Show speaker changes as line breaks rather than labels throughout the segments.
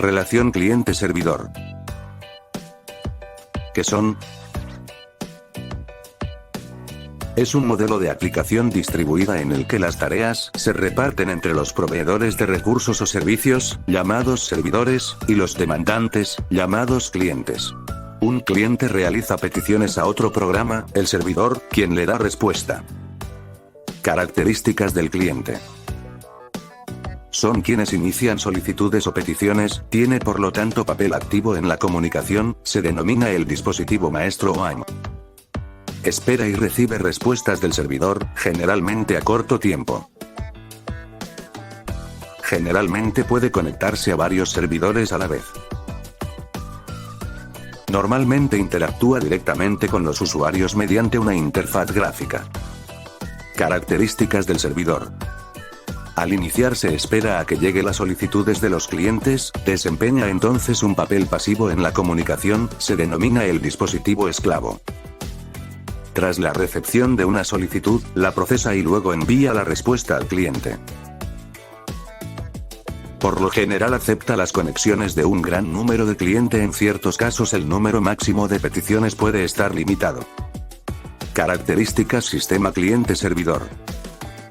Relación cliente-servidor. ¿Qué son? Es un modelo de aplicación distribuida en el que las tareas se reparten entre los proveedores de recursos o servicios, llamados servidores, y los demandantes, llamados clientes. Un cliente realiza peticiones a otro programa, el servidor, quien le da respuesta. Características del cliente. Son quienes inician solicitudes o peticiones, tiene por lo tanto papel activo en la comunicación, se denomina el dispositivo maestro o amo. Espera y recibe respuestas del servidor, generalmente a corto tiempo. Generalmente puede conectarse a varios servidores a la vez. Normalmente interactúa directamente con los usuarios mediante una interfaz gráfica. Características del servidor. Al iniciar se espera a que lleguen las solicitudes de los clientes, desempeña entonces un papel pasivo en la comunicación, se denomina el dispositivo esclavo. Tras la recepción de una solicitud, la procesa y luego envía la respuesta al cliente. Por lo general acepta las conexiones de un gran número de clientes, en ciertos casos el número máximo de peticiones puede estar limitado. Características sistema cliente-servidor.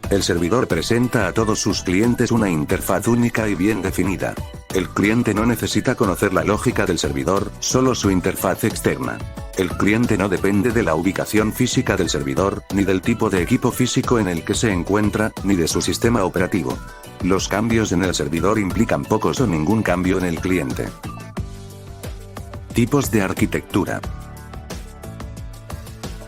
El servidor presenta a todos sus clientes una interfaz única y bien definida. El cliente no necesita conocer la lógica del servidor, solo su interfaz externa. El cliente no depende de la ubicación física del servidor, ni del tipo de equipo físico en el que se encuentra, ni de su sistema operativo. Los cambios en el servidor implican pocos o ningún cambio en el cliente. Tipos de arquitectura.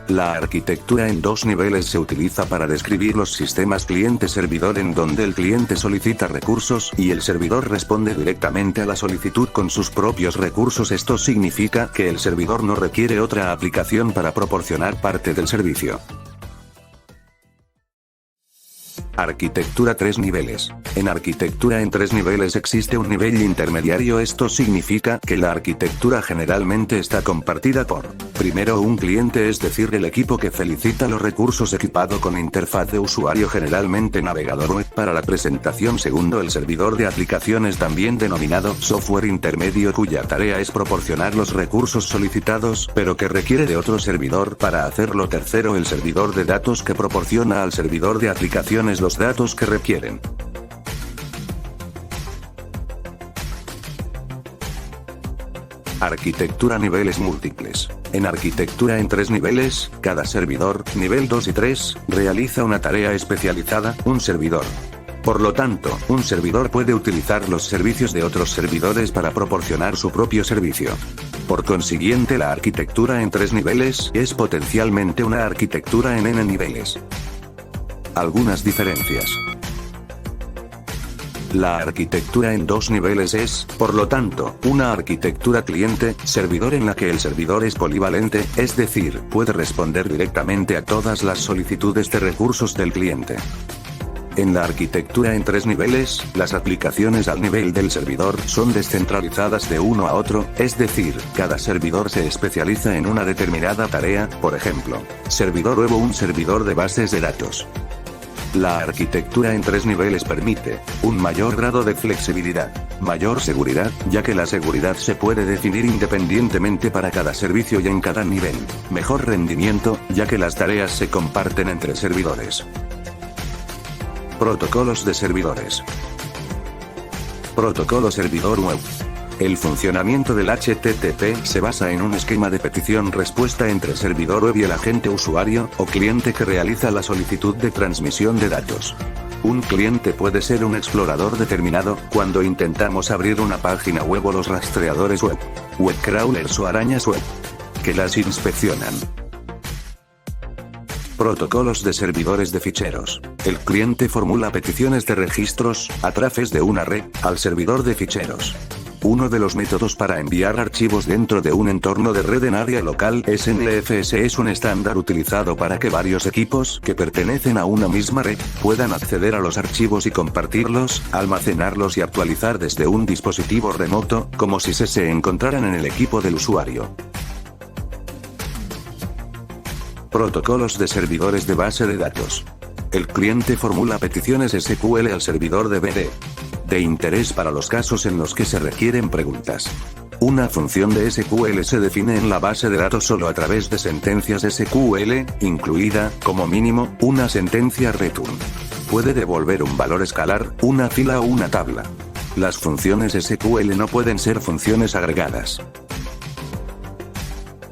La arquitectura en dos niveles se utiliza para describir los sistemas cliente-servidor, en donde el cliente solicita recursos y el servidor responde directamente a la solicitud con sus propios recursos. Esto significa que el servidor no requiere otra aplicación para proporcionar parte del servicio. Arquitectura 3 niveles. En arquitectura en 3 niveles existe un nivel intermediario. Esto significa que la arquitectura generalmente está compartida por, primero, un cliente, es decir, el equipo que felicita los recursos equipado con interfaz de usuario, generalmente navegador web, para la presentación. Segundo, el servidor de aplicaciones, también denominado software intermedio, cuya tarea es proporcionar los recursos solicitados, pero que requiere de otro servidor para hacerlo. Tercero, el servidor de datos, que proporciona al servidor de aplicaciones los datos que requieren. Arquitectura niveles múltiples. En arquitectura en 3 niveles, cada servidor, nivel 2 y 3, realiza una tarea especializada, un servidor. Por lo tanto, un servidor puede utilizar los servicios de otros servidores para proporcionar su propio servicio. Por consiguiente, la arquitectura en 3 niveles es potencialmente una arquitectura en n niveles. Algunas diferencias. La arquitectura en 2 niveles es, por lo tanto, una arquitectura cliente-servidor en la que el servidor es polivalente, es decir, puede responder directamente a todas las solicitudes de recursos del cliente. En la arquitectura en 3 niveles, las aplicaciones al nivel del servidor son descentralizadas de uno a otro, es decir, cada servidor se especializa en una determinada tarea, por ejemplo, servidor web o un servidor de bases de datos. La arquitectura en 3 niveles permite un mayor grado de flexibilidad, mayor seguridad, ya que la seguridad se puede definir independientemente para cada servicio y en cada nivel, mejor rendimiento, ya que las tareas se comparten entre servidores. Protocolos de servidores. Protocolo servidor web. El funcionamiento del HTTP se basa en un esquema de petición-respuesta entre servidor web y el agente usuario o cliente que realiza la solicitud de transmisión de datos. Un cliente puede ser un explorador determinado, cuando intentamos abrir una página web, o los rastreadores web, web crawlers o arañas web, que las inspeccionan. Protocolos de servidores de ficheros. El cliente formula peticiones de registros, a través de una red, al servidor de ficheros. Uno de los métodos para enviar archivos dentro de un entorno de red en área local, SNFS, es un estándar utilizado para que varios equipos que pertenecen a una misma red puedan acceder a los archivos y compartirlos, almacenarlos y actualizar desde un dispositivo remoto, como si se encontraran en el equipo del usuario. Protocolos de servidores de base de datos. El cliente formula peticiones SQL al servidor de BD. de interés para los casos en los que se requieren preguntas. Una función de SQL se define en la base de datos solo a través de sentencias SQL, incluida, como mínimo, una sentencia return. Puede devolver un valor escalar, una fila o una tabla. Las funciones SQL no pueden ser funciones agregadas.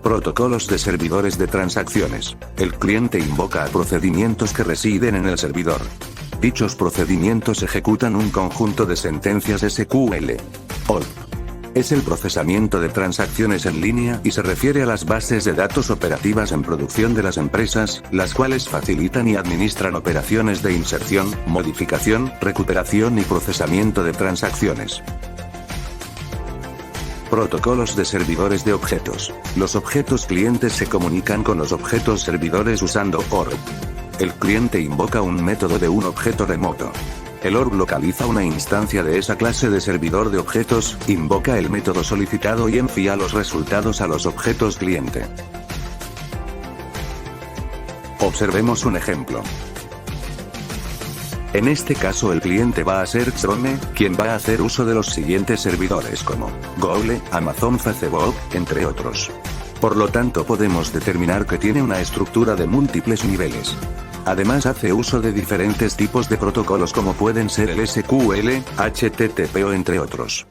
Protocolos de servidores de transacciones. El cliente invoca a procedimientos que residen en el servidor. Dichos procedimientos ejecutan un conjunto de sentencias SQL. OLT es el procesamiento de transacciones en línea y se refiere a las bases de datos operativas en producción de las empresas, las cuales facilitan y administran operaciones de inserción, modificación, recuperación y procesamiento de transacciones. Protocolos de servidores de objetos. Los objetos clientes se comunican con los objetos servidores usando ORB. El cliente invoca un método de un objeto remoto. El ORB localiza una instancia de esa clase de servidor de objetos, invoca el método solicitado y envía los resultados a los objetos cliente. Observemos un ejemplo. En este caso el cliente va a ser Chrome, quien va a hacer uso de los siguientes servidores como Google, Amazon Facebook, entre otros. Por lo tanto podemos determinar que tiene una estructura de múltiples niveles. Además hace uso de diferentes tipos de protocolos como pueden ser el SQL, HTTP o entre otros.